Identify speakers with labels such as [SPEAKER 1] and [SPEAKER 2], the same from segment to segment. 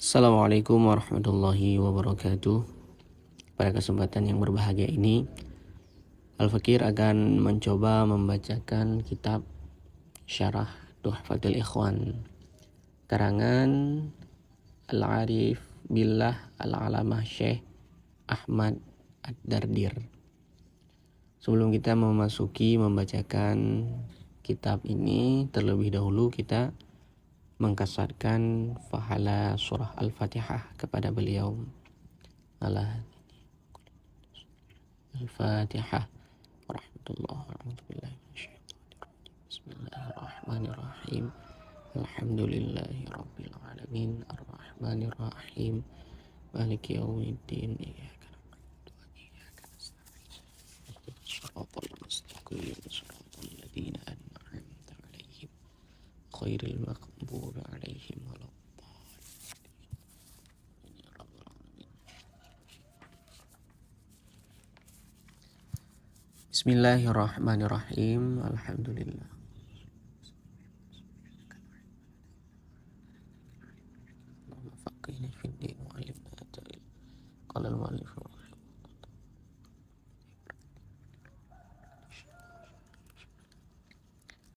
[SPEAKER 1] Assalamualaikum warahmatullahi wabarakatuh. Pada kesempatan yang berbahagia ini, Al-Fakir akan mencoba membacakan kitab Syarah Tuhfatul Ikhwan karangan Al-Arif Billah Al-Alamah Syekh Ahmad Ad-Dardir. Sebelum kita memasuki membacakan kitab ini, terlebih dahulu kita mengkasarkan fahala surah Al-Fatihah kepada beliau. Al-Fatihah. Bismillahirrahmanirrahim. Alhamdulillahi rabbil alamin. Ar-Rahmanirrahim. Maliki yaumiddin. Iyyaka na'budu wa iyyaka nasta'in. Shiratal mustaqim. Shiratal ladzina an'amta 'alaihim ghairil maghdubi 'alaihim waladdallin. Bismillahirrahmanirrahim. Alhamdulillah. Faqihna fid din wa 'allimna ta'wil. Qala al-mu'allif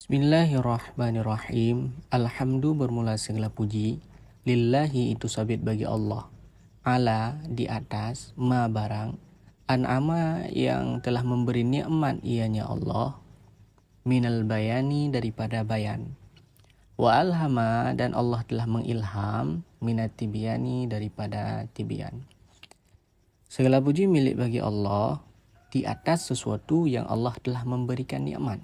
[SPEAKER 1] Bismillahirrahmanirrahim. Alhamdu bermula segala puji. Lillahi itu sabit bagi Allah. Ala di atas, ma barang. An'ama yang telah memberi nikmat ianya Allah. Minal bayani daripada bayan. Wa alhama dan Allah telah mengilham. Minat tibyani daripada tibyan. Segala puji milik bagi Allah di atas sesuatu yang Allah telah memberikan nikmat.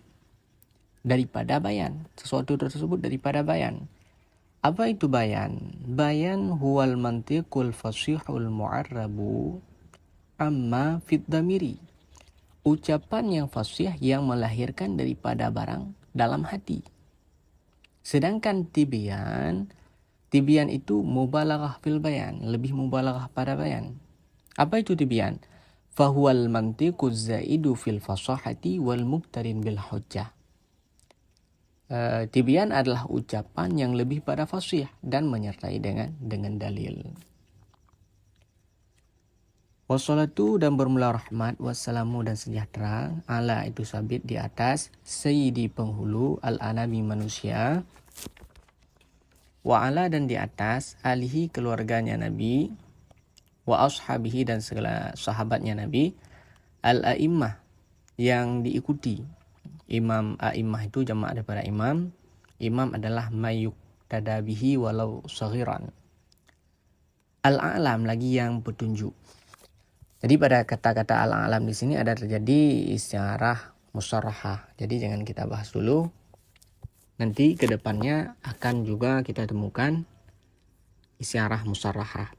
[SPEAKER 1] Daripada bayan, sesuatu tersebut daripada bayan. Apa itu bayan? Bayan huwal mantiqul fasihul mu'arrabu amma fid damiri. Ucapan yang fasih yang melahirkan daripada barang dalam hati. Sedangkan tibyan itu mubalaghah fil bayan, lebih mubalaghah pada bayan. Apa itu tibyan? Fahuwal mantiquz zaidu fil fasahati wal mubtarin bil hujjah. Tibyan adalah ucapan yang lebih pada fasih dan menyertai dengan dalil. Wassalatu dan bermula rahmat, wassalamu dan sejahtera, ala itu sabit di atas, sayyidi penghulu, al-anami manusia, wa ala dan di atas, alihi keluarganya Nabi, wa ashabihi dan segala sahabatnya Nabi, al-a'immah yang diikuti. Imam a'immah itu jamak daripada imam. Imam adalah mayuk tadabihi walau saghiran. Al-a'lam lagi yang petunjuk. Jadi pada kata-kata al-a'lam di sini ada terjadi istiarah musarrahah. Jadi jangan kita bahas dulu. Nanti ke depannya akan juga kita temukan istiarah musarrahah.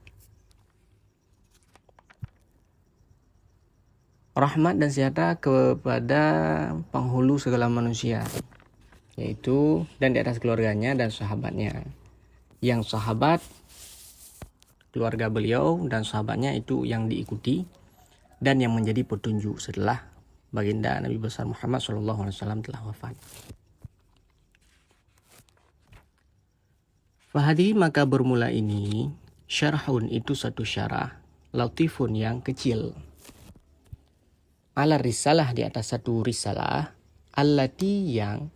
[SPEAKER 1] Rahmat dan sejahtera kepada penghulu segala manusia, yaitu dan di atas keluarganya dan sahabatnya. Yang sahabat keluarga beliau dan sahabatnya itu yang diikuti dan yang menjadi petunjuk setelah baginda Nabi besar Muhammad SAW telah wafat. Fahadi maka bermula ini syarhun itu satu syarah, latifun yang kecil. Ala risalah di atas satu risalah, allati yang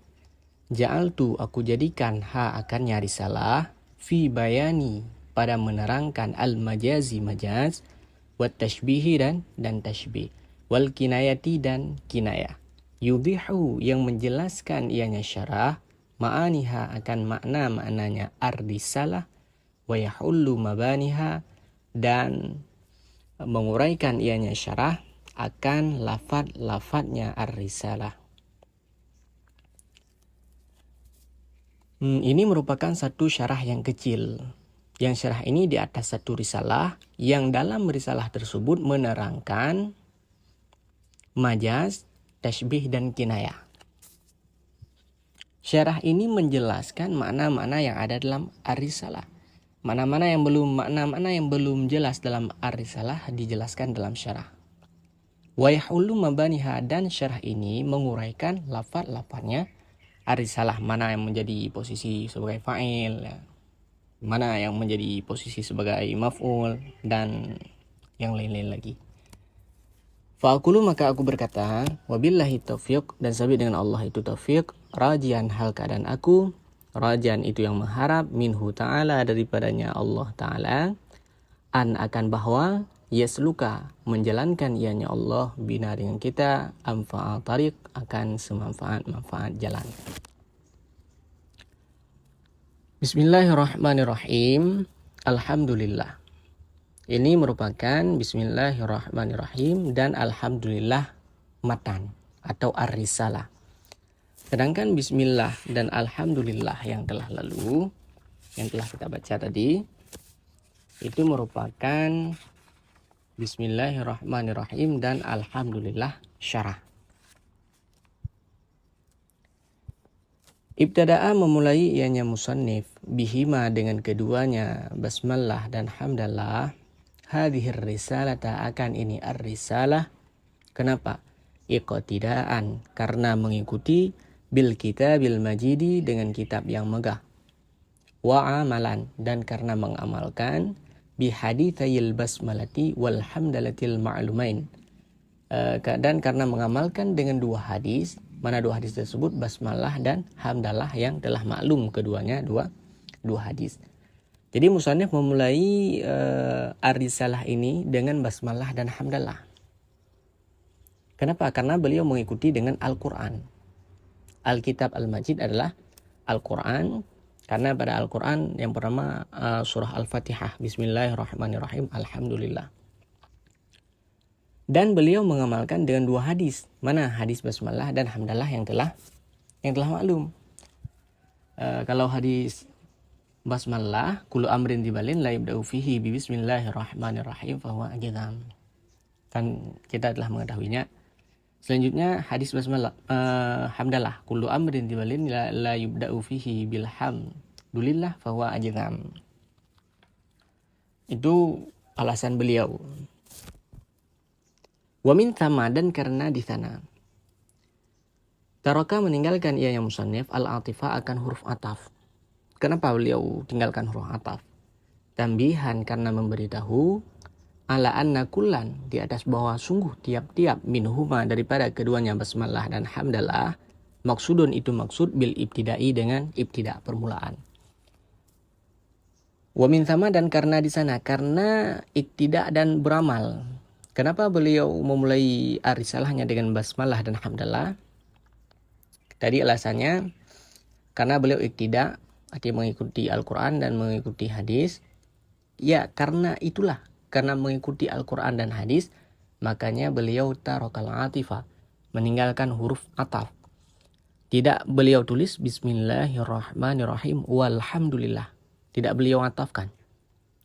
[SPEAKER 1] ja'altu aku jadikan akannya risalah, fi bayani pada menerangkan al-majazi majaz, wat tashbihi dan tashbih, wal kinayati dan kinayah. Yudihu yang menjelaskan ianya syarah, ma'aniha akan makna-maknanya ar-risalah, wa yahullu mabaniha dan menguraikan ianya syarah akan lafad-lafadnya ar-risalah. Ini merupakan satu syarah yang kecil. Yang syarah ini di atas satu risalah yang dalam risalah tersebut menerangkan majaz, tashbih dan kinayah. Syarah ini menjelaskan makna-makna yang ada dalam ar-risalah. Makna-makna yang belum jelas dalam ar-risalah dijelaskan dalam syarah. Wa yahullu mabaniha dan syarah ini menguraikan lafaz-lafaznya ar-risalah, mana yang menjadi posisi sebagai fa'il ya. mana yang menjadi posisi sebagai maf'ul dan yang lain-lain lagi. Fa'akulu maka aku berkata, wabillahi taufiq, dan sabit dengan Allah itu taufiq, rajian hal keadaan aku, rajian itu yang mengharap, minhu ta'ala daripadanya Allah ta'ala, an akan bahwa, yasluka menjalankan ianya Allah bina dengan kita, amfa'al tariq akan semanfaat-manfaat jalan. Bismillahirrahmanirrahim. Alhamdulillah. Ini merupakan Bismillahirrahmanirrahim dan Alhamdulillah matan atau ar-risalah. Sedangkan Bismillah dan Alhamdulillah yang telah lalu, yang telah kita baca tadi, itu merupakan Bismillahirrahmanirrahim dan Alhamdulillah syarah. Ibtada'a memulai ianya musannif bihima dengan keduanya basmalah dan hamdalah. Hadhir risalata akan ini ar-risalah. Kenapa? Iqtidaan, karena mengikuti bil kitabil majidi dengan kitab yang megah. Wa amalan, dan karena mengamalkan bi haditsayil basmalati wal hamdalatil ma'lumain. Dan karena mengamalkan dengan dua hadis, mana dua hadis tersebut, basmalah dan hamdalah yang telah maklum keduanya dua hadis. Jadi musannif memulai ar-risalah ini dengan basmalah dan hamdalah. Kenapa? Karena beliau mengikuti dengan Al-Quran. Alkitab Al-Majid adalah Al-Quran. Karena pada Al-Quran yang pertama surah Al-Fatihah. Bismillahirrahmanirrahim. Alhamdulillah. Dan beliau mengamalkan dengan dua hadis. Mana hadis basmalah dan hamdalah yang telah maklum. Kalau hadis basmalah, kullu amrin dibalin la yabda'u fihi bi bismillahirrahmanirrahim fahuwa ajzam. Kan kita telah mengetahuinya. Selanjutnya hadis basmalah, hamdalah, kullu amrin dibalin la yabda'u fihi bil hamdulillah fahuwa ajzam. Itu alasan beliau. Wa min thama, dan karena di sana. Taraka meninggalkan ianya musannif al-atifah akan huruf ataf. Kenapa beliau tinggalkan huruf ataf? Tambihan, karena memberitahu ala anna kullan, di atas bahwa sungguh tiap-tiap minhuma daripada keduanya basmalah dan hamdalah, maksudun itu maksud bil ibtidai dengan ibtida permulaan. Wa min thama, dan karena di sana, karena ibtida dan beramal. Kenapa beliau memulai ar-risalahnya dengan basmalah dan hamdalah? Tadi alasannya karena beliau ibtida, artinya mengikuti Al-Quran dan mengikuti hadis. Ya, karena itulah, karena mengikuti Al-Quran dan hadis, makanya beliau tarokal atifah, meninggalkan huruf ataf. Tidak beliau tulis Bismillahirrahmanirrahim walhamdulillah. Tidak beliau atafkan.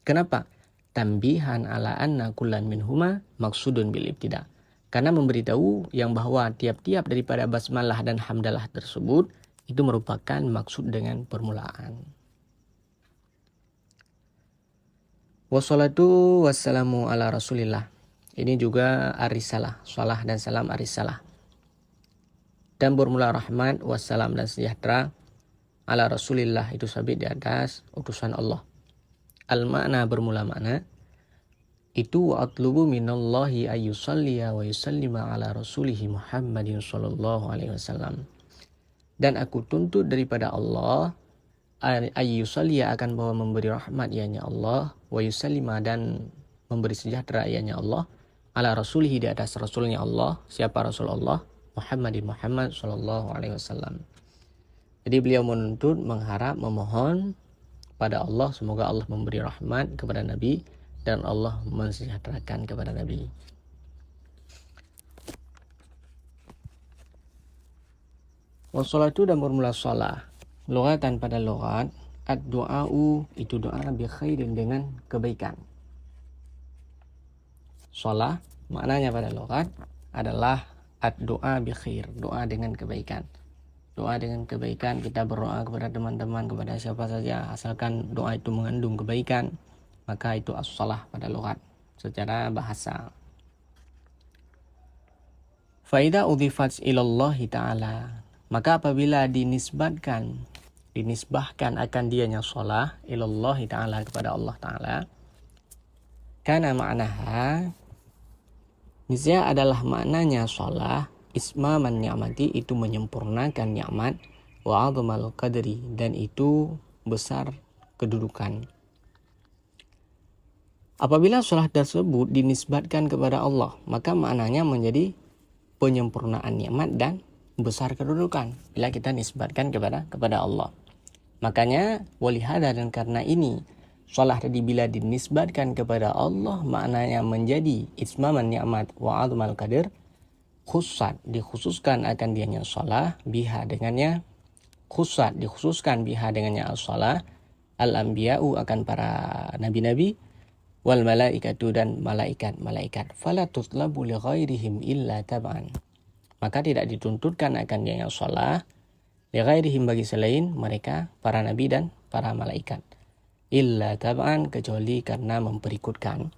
[SPEAKER 1] Kenapa? Tambihan ala anna kullan minhuma maksudun bil ibtida. Karena memberitahu yang bahwa tiap-tiap daripada basmalah dan hamdalah tersebut itu merupakan maksud dengan permulaan. Wassalatu wassalamu ala rasulillah. Ini juga ar-risalah, salah dan salam ar-risalah. Dan bermula rahmat wassalam dan sejahtera ala rasulillah, itu sabit di atas utusan Allah. Al-makna bermula makna itu wa atlubu minallahi ayyusalliya wa yusallima ala rasulihi Muhammadin sallallahu alaihi wasallam. Dan aku tuntut daripada Allah ayyusalliya akan bahwa memberi rahmat ianya Allah, wa yusallima dan memberi sejahtera ianya Allah, ala rasulihi di atas rasulnya Allah. Siapa Rasul Allah? Muhammad sallallahu alaihi wasallam. Jadi beliau menuntut, mengharap, memohon pada Allah semoga Allah memberi rahmat kepada Nabi dan Allah mensejahterakan kepada Nabi. Wassalatu, dan bermula salah. Lugatan pada logat, ad-du'a'u itu doa bi khairin dengan kebaikan. Salah maknanya pada logat adalah ad-du'a bi khair, doa dengan kebaikan. Doa dengan kebaikan, kita berdoa kepada teman-teman, kepada siapa saja, asalkan doa itu mengandung kebaikan, maka itu as-salah pada logat secara bahasa. Faida udhifat ilallahi ta'ala, maka apabila dinisbatkan dinisbahkan akan dianya sholah ilallahi ta'ala kepada Allah ta'ala, karena maknaha nisya adalah maknanya sholah ismaman ni'mati, itu menyempurnakan nikmat, wa azamal qadri, dan itu besar kedudukan. Apabila sholat tersebut dinisbatkan kepada Allah, maka maknanya menjadi penyempurnaan nikmat dan besar kedudukan bila kita nisbatkan kepada Allah. Makanya walihada, dan karena ini sholat tadi bila dinisbatkan kepada Allah maknanya menjadi ismaman ni'mat wa azmal qadr, khusat dikhususkan akan dianya sholat, biha dengannya khusat dikhususkan biha dengannya as-sholat, al-anbiya'u akan para nabi-nabi, wal malaikatu dan malaikat-malaikat, fala tutlabu li ghairihim illa tab'an, maka tidak dituntutkan akan dianya sholat li ghairihim bagi selain mereka para nabi dan para malaikat, illa tab'an kecuali karena memperikutkan.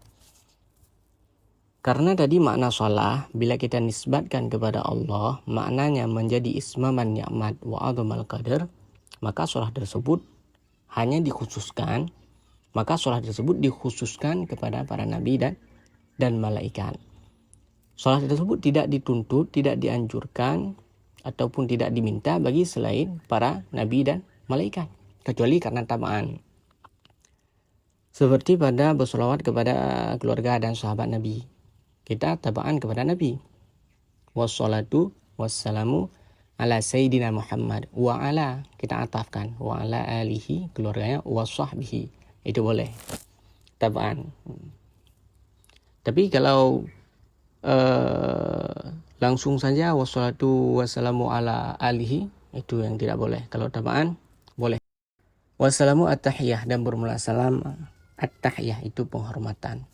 [SPEAKER 1] Karena tadi makna sholat bila kita nisbatkan kepada Allah maknanya menjadi ismaman ni'mat wa azamal qadar, maka sholat tersebut hanya dikhususkan, maka sholat tersebut dikhususkan kepada para nabi dan malaikat. Sholat tersebut tidak dituntut, tidak dianjurkan ataupun tidak diminta bagi selain para nabi dan malaikat, kecuali karena tabaan. Seperti pada bersolawat kepada keluarga dan sahabat Nabi, kita tabaan kepada Nabi. Wassalatu wassalamu ala sayyidina Muhammad wa ala, kita atafkan wa ala alihi keluarganya, wa sahbihi, itu boleh tabaan. Tapi kalau langsung saja wassalatu wassalamu ala alihi, itu yang tidak boleh. Kalau tabaan boleh. Wassalamu at-tahiyah, dan bermula salam at-tahiyah itu penghormatan.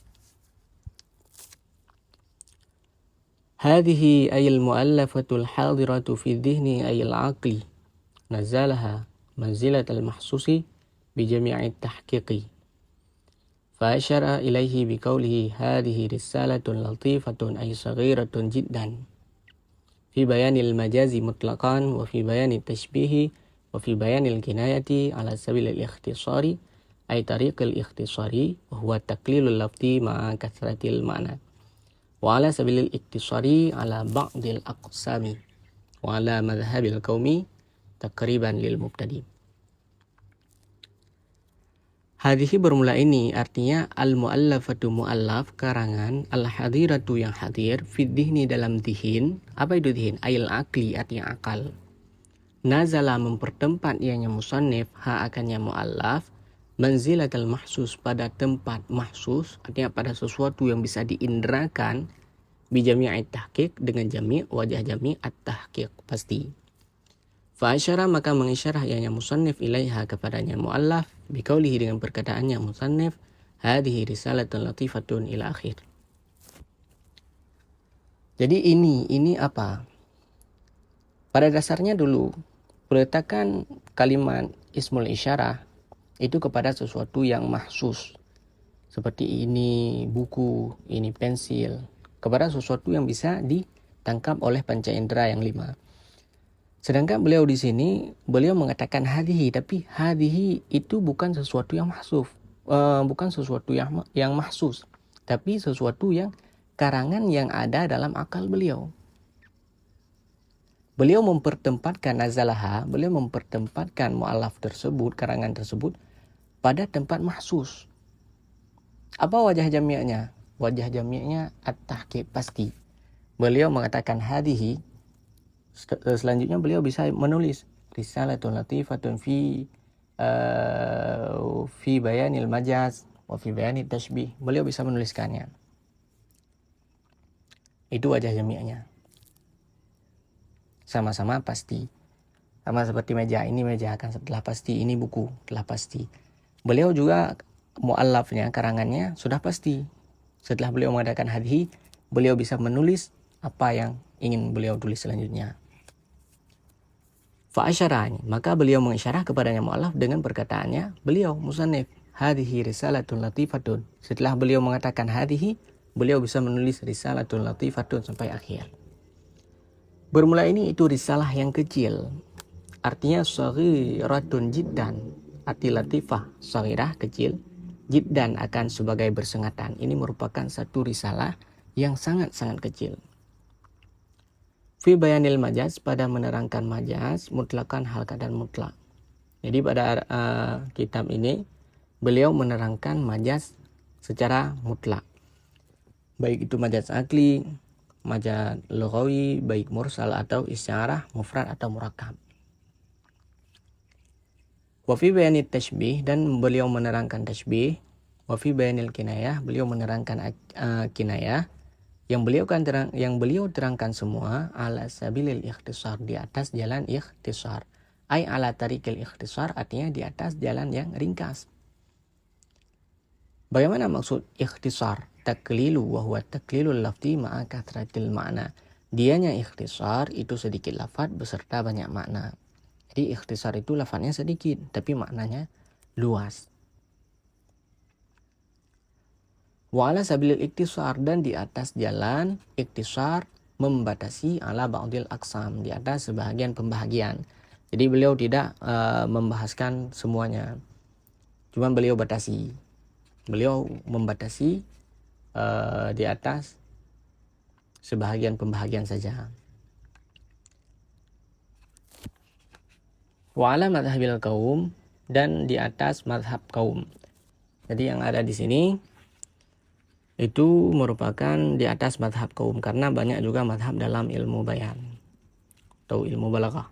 [SPEAKER 1] Hadhihi ayil mu'allafatul hadiratu fi dhihni ayil aqli nazalaha manzilatal mahsusi bi jami'i tahqiqi, fa asyara ilaihi bi qawlihi hadhihi risalatun latifatun ay saghiratun jiddan fi bayanil majazi mutlaqan wa fi bayanit tashbihi wa fi bayanil kinayati ala sabilil ikhtisari ay tariqil ikhtisari wa huwa taqlilul lafzi ma'a kathratil ma'na, wa ala sabilil iktisari ala ba'dil aqsami wa ala madhhabil qaumi takriban lil mubtadi. Hadhihi bermula ini artinya al-mu'allafatu mu'allaf karangan, al-hadiratu yang hadir, fiddihni dalam dihin. Apa itu dihin? Ayil akli artinya akal. Nazala mempertempat ianya musannif ha akannya mu'allaf, manzilatal mahsus pada tempat mahsus, artinya pada sesuatu yang bisa diindrakan, bijami'at tahqiq dengan jami' wajah jami' at-tahqiq pasti. Fa asyara maka mengisyarah ianya musannif ilaiha kepadanya mu'allaf biqaulihi dengan perkataannya musannif hadhihi risalatun latifatun ila akhir. Jadi ini apa? Pada dasarnya dulu peletakan kalimat ismul isyarah itu kepada sesuatu yang mahsus, seperti ini buku, ini pensil, kepada sesuatu yang bisa ditangkap oleh panca indera yang 5. Sedangkan beliau di sini beliau mengatakan hadhihi, tapi hadhihi itu bukan sesuatu yang mahsuf, bukan sesuatu yang mahsus, tapi sesuatu yang karangan yang ada dalam akal beliau. Beliau mempertempatkan nazalaha, beliau mempertempatkan mu'allaf tersebut, karangan tersebut pada tempat mahsus. Apa wajah jami'nya? Wajah jami'nya at-tahqiq pasti. Beliau mengatakan hadhihi, selanjutnya beliau bisa menulis risalatun latifatun fi bayanil majaz wa fi bayanit tashbih. Beliau bisa menuliskannya. Itu wajah jami'nya. Sama-sama pasti. Sama seperti meja, ini meja akan telah pasti, ini buku telah pasti. Beliau juga mu'allafnya, karangannya sudah pasti. Setelah beliau mengadakan hadhi, beliau bisa menulis apa yang ingin beliau tulis selanjutnya. Fa'asyarani, maka beliau mengisyarah kepadanya mu'allaf dengan perkataannya beliau musannif hadhihi risalatun latifatun. Setelah beliau mengatakan hadhihi, beliau bisa menulis risalatun latifatun sampai akhir. Bermula ini itu risalah yang kecil. artinya saghiratun jiddan, arti latifah, saghirah kecil, jiddan akan sebagai bersengatan. Ini merupakan satu risalah yang sangat-sangat kecil. Fi bayanil majaz, pada menerangkan majaz, mutlakan hal keadaan mutlak. Jadi pada kitab ini beliau menerangkan majaz secara mutlak. Baik itu majaz akli, majaz lughawi, baik mursal atau isyarah, mufrad atau murakkab. Wa fi bayanit tashbih, dan beliau menerangkan tashbih. Wa fi bayanil kinayah, beliau menerangkan kinayah. Yang beliau terangkan semua ala sabilil ikhtisar, di atas jalan ikhtisar. Ai ala tariqil ikhtisar, artinya di atas jalan yang ringkas. Bagaimana maksud ikhtisar? Taklilu wa huwa taklilul lafzi ma'a kathratil ma'na. Dianya ikhtisar itu sedikit lafaz beserta banyak makna. Jadi ikhtisar itu lafaznya sedikit tapi maknanya luas. Wa ala sabilil ikhtisar, dan di atas jalan ikhtisar membatasi ala ba'dil aqsam, di atas sebahagian pembahagian. Jadi beliau tidak membahaskan semuanya. Cuma beliau batasi. Beliau membatasi di atas sebahagian pembahagian saja. Wa ala madhabil kaum, dan di atas madhab kaum. Jadi yang ada di sini itu merupakan di atas madhab kaum, karena banyak juga madhab dalam ilmu bayan atau ilmu balaghah.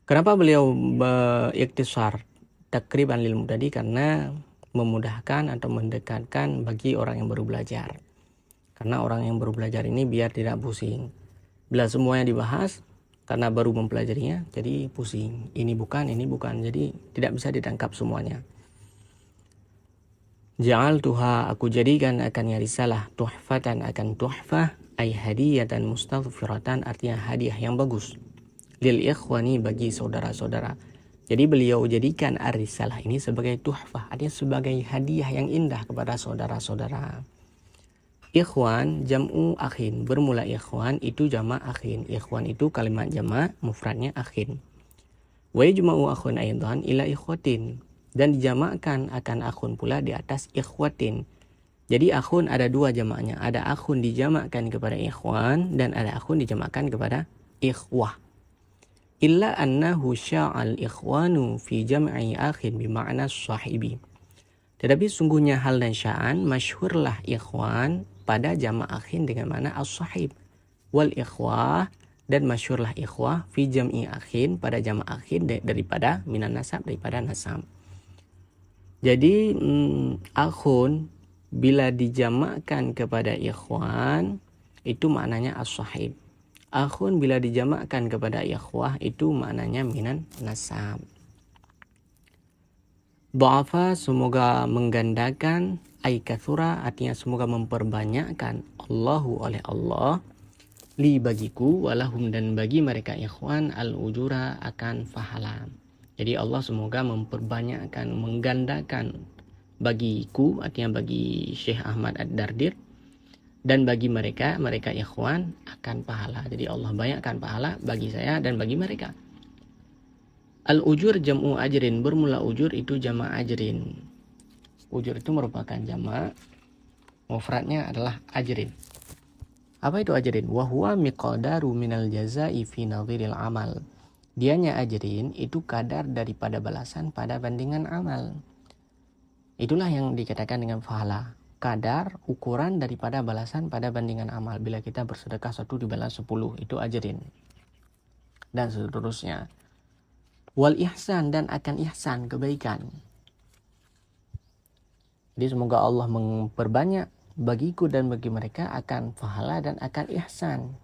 [SPEAKER 1] Kenapa beliau beriktisar takriban lil mubtadi? Karena memudahkan atau mendekatkan bagi orang yang baru belajar. Karena orang yang baru belajar ini biar tidak pusing. Bila semuanya dibahas, karena baru mempelajarinya, jadi pusing. Ini bukan, jadi tidak bisa ditangkap semuanya. Ja'altuha, aku jadikan akannya risalah, tuhfatan akan tuhfah, ay hadiyatan mustaghfiratan, artinya hadiah yang bagus. Lil ikhwani, bagi saudara-saudara. Jadi beliau jadikan ar-risalah ini sebagai tuhfah, artinya sebagai hadiah yang indah kepada saudara-saudara. Ikhwan jam'u akhin, bermula ikhwan itu jamak akhin. Ikhwan itu kalimat jamak, mufradnya akhin. Wa yajma'u akhun aidan ila ikhwatin, dan dijamakkan akan akhun pula di atas ikhwatin. Jadi akhun ada dua jamaknya, ada akhun dijamakkan kepada ikhwan dan ada akhun dijamakkan kepada ikhwah. Illa annahu sya'al ikhwanu fi jam'i akhin bima'na sahibi. Tetapi sungguhnya hal dan sya'an, masyhurlah ikhwan pada jamak akhin dengan makna as-sahib. Wal ikhwah, dan masyhurlah ikhwah fi jam'i akhin pada jamak akhin daripada minan nasab, daripada nasab. Jadi akhun bila dijamakkan kepada ikhwan itu maknanya as-sahib. Akhun bila dijamakkan kepada ikhwah itu maknanya minan nasab. Dha'afa, semoga menggandakan, ay kathura, artinya semoga memperbanyakkan, Allahu oleh Allah, li bagiku, walahum dan bagi mereka ikhwan, al-ujura akan pahala. Jadi Allah semoga memperbanyakkan, menggandakan bagiku, artinya bagi Syekh Ahmad Ad-Dardir, dan bagi mereka ikhwan akan pahala. Jadi Allah banyakkan pahala bagi saya dan bagi mereka. Al-ujur jam'u ajrin, bermula ujur itu jamak ajrin. Ujur itu merupakan jamak, mufradnya adalah ajrin. Apa itu ajrin? Wa huwa miqdaru minal jazai fi nadhiril amal. Dianya ajrin itu kadar daripada balasan pada bandingan amal. Itulah yang dikatakan dengan pahala. Kadar ukuran daripada balasan pada bandingan amal. Bila kita bersedekah 1 dibalas 10, itu ajrin. Dan seterusnya. Wal ihsan, dan akan ihsan, kebaikan. Jadi semoga Allah memperbanyak bagiku dan bagi mereka akan pahala dan akan ihsan.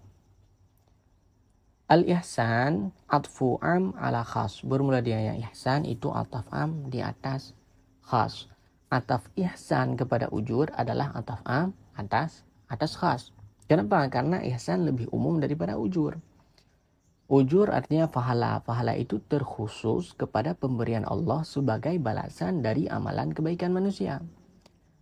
[SPEAKER 1] Al ihsan atfu am ala khas. Bermula dia yang ihsan itu ataf am di atas khas. Ataf ihsan kepada ujur adalah ataf am atas khas. Kenapa? Karena ihsan lebih umum daripada ujur. Ujur artinya pahala. Pahala itu terkhusus kepada pemberian Allah sebagai balasan dari amalan kebaikan manusia.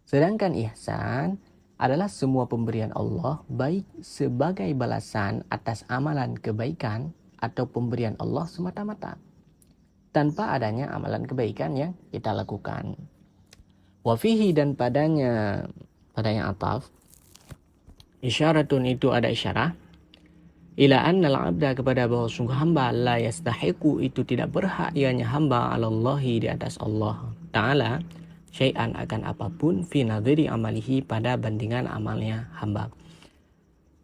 [SPEAKER 1] Sedangkan ihsan adalah semua pemberian Allah baik sebagai balasan atas amalan kebaikan atau pemberian Allah semata-mata, tanpa adanya amalan kebaikan yang kita lakukan. Wafihi, dan padanya, pada yang ataf, isyaratun itu ada isyarah, ila annal abda, kepada bahwa sungguh hamba, la yastahiqu, itu tidak berhak ianya hamba, alallahi, di atas Allah Ta'ala, syai'an, akan apapun, fi nadhiri amalihi, pada bandingan amalnya hamba.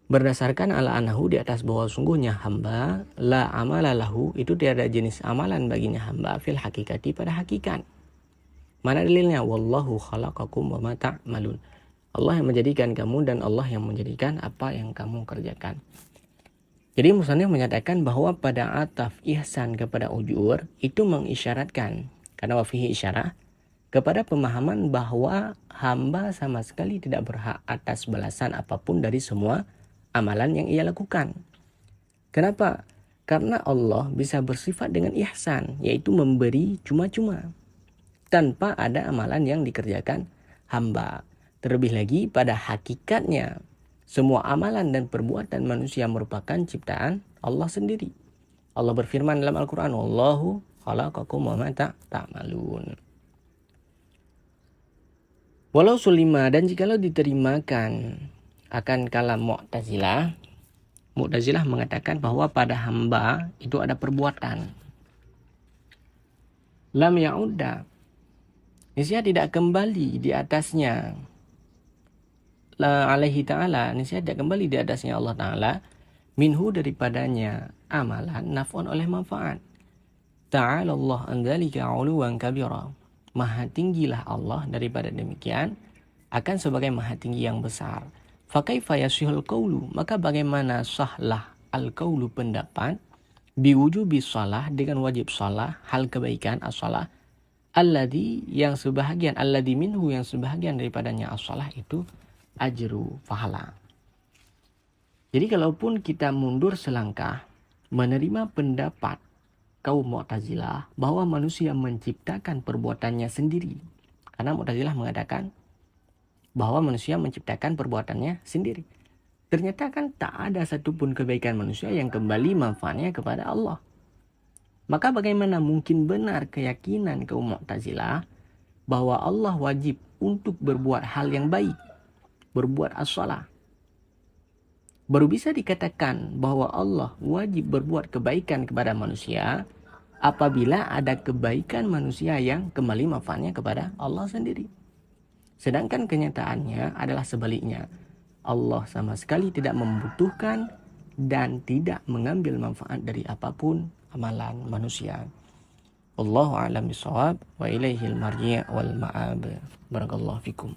[SPEAKER 1] Berdasarkan ala anahu, di atas bahwa sungguhnya hamba, la amala lahu, itu tiada jenis amalan baginya hamba, fil hakikati, pada hakikat. Mana dalilnya? Wallahu khalaqakum wa ma ta'malun. Allah yang menjadikan kamu dan Allah yang menjadikan apa yang kamu kerjakan. Jadi musannif menyatakan bahwa pada ataf ihsan kepada ujur itu mengisyaratkan, karena wafihi isyarah, kepada pemahaman bahwa hamba sama sekali tidak berhak atas balasan apapun dari semua amalan yang ia lakukan. Kenapa? Karena Allah bisa bersifat dengan ihsan, yaitu memberi cuma-cuma, tanpa ada amalan yang dikerjakan hamba. Terlebih lagi pada hakikatnya, semua amalan dan perbuatan manusia merupakan ciptaan Allah sendiri. Allah berfirman dalam Al-Quran, Wallahu khalaqakum wa ma ta'malun. Walau sulima, dan jikalau diterimakan akan kalam Mu'tazilah, Mu'tazilah mengatakan bahwa pada hamba itu ada perbuatan. Lam ya'udda, niscaya tidak kembali di atasnya, la alaihi ta'ala, niscaya tidak kembali di atasnya Allah Ta'ala, minhu, daripadanya amalan, naf'un, oleh manfaat. Ta'ala Allah an dzalika 'uluwan kabira, maha tinggilah Allah daripada demikian, akan sebagai maha tinggi yang besar. Fa kaifa yasihul qaulu, maka bagaimana sahlah al-qaulu, pendapat, biwujubi shalah, dengan wajib shalah, hal kebaikan as-shalah, alladhi, yang sebahagian, alladhi minhu, yang sebahagian daripadanya as-shalah itu ajru, pahala. Jadi kalaupun kita mundur selangkah menerima pendapat kaum Mu'tazilah bahwa manusia menciptakan perbuatannya sendiri, karena Mu'tazilah mengatakan bahwa manusia menciptakan perbuatannya sendiri, ternyata kan tak ada satupun kebaikan manusia yang kembali manfaatnya kepada Allah. Maka bagaimana mungkin benar keyakinan kaum Mu'tazilah bahwa Allah wajib untuk berbuat hal yang baik, berbuat as-shalah? Baru bisa dikatakan bahwa Allah wajib berbuat kebaikan kepada manusia apabila ada kebaikan manusia yang kembali manfaatnya kepada Allah sendiri. Sedangkan kenyataannya adalah sebaliknya. Allah sama sekali tidak membutuhkan dan tidak mengambil manfaat dari apapun amalan manusia. Wallahu a'lam bishawab wa ilaihil marji' wal ma'ab. Barakallahu fikum.